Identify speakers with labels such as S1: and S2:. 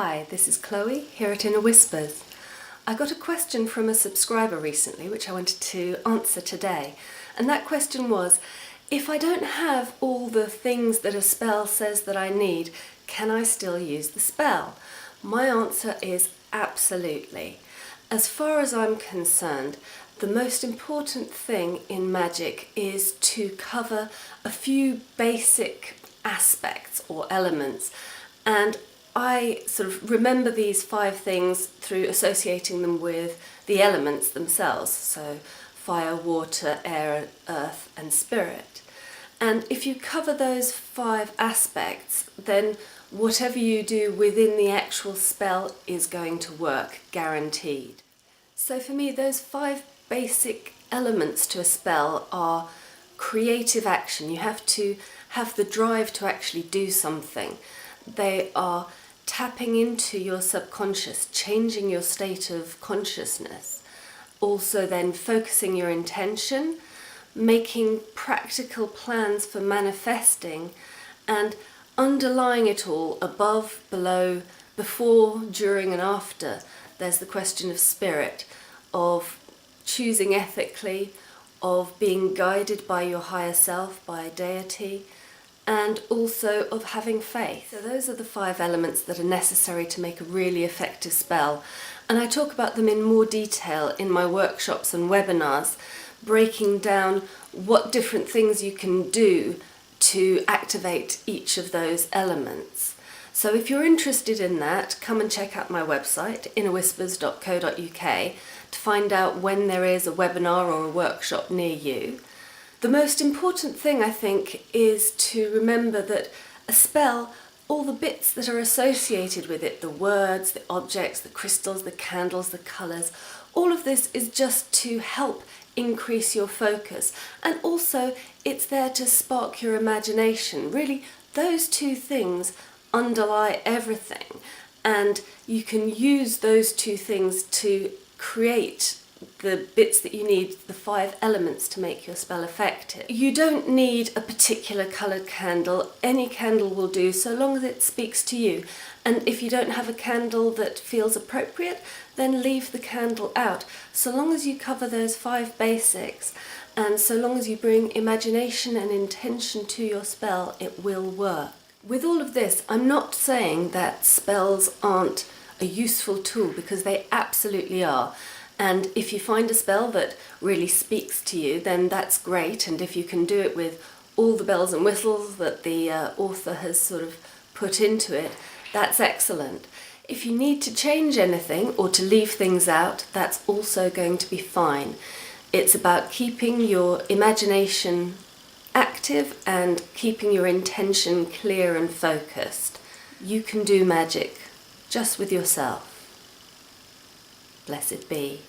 S1: Hi, this is Chloe here at Inner Whispers. I got a question from a subscriber recently which I wanted to answer today, and that question was, if I don't have all the things that a spell says that I need, can I still use the spell? My answer is absolutely. As far as I'm concerned, the most important thing in magic is to cover a few basic aspects or elements, and I sort of remember these 5 things through associating them with the elements themselves, so fire, water, air, earth and spirit. And if you cover those 5 aspects, then whatever you do within the actual spell is going to work, guaranteed. So for me, those 5 basic elements to a spell are creative action. You have to have the drive to actually do something. They are tapping into your subconscious, changing your state of consciousness. Also then focusing your intention, making practical plans for manifesting, and underlying it all, above, below, before, during and after, there's the question of spirit, of choosing ethically, of being guided by your higher self, by deity, and also of having faith. So those are the 5 elements that are necessary to make a really effective spell. And I talk about them in more detail in my workshops and webinars, breaking down what different things you can do to activate each of those elements. So if you're interested in that, come and check out my website, innerwhispers.co.uk, to find out when there is a webinar or a workshop near you. The most important thing, I think, is to remember that a spell, all the bits that are associated with it, the words, the objects, the crystals, the candles, the colours, all of this is just to help increase your focus. And also, it's there to spark your imagination. Really, those 2 things underlie everything. And you can use those 2 things to create the bits that you need, the 5 elements to make your spell effective. You don't need a particular coloured candle. Any candle will do, so long as it speaks to you. And if you don't have a candle that feels appropriate, then leave the candle out. So long as you cover those 5 basics, and so long as you bring imagination and intention to your spell, it will work. With all of this, I'm not saying that spells aren't a useful tool, because they absolutely are. And if you find a spell that really speaks to you, then that's great. And if you can do it with all the bells and whistles that the author has sort of put into it, that's excellent. If you need to change anything or to leave things out, that's also going to be fine. It's about keeping your imagination active and keeping your intention clear and focused. You can do magic just with yourself. Blessed be.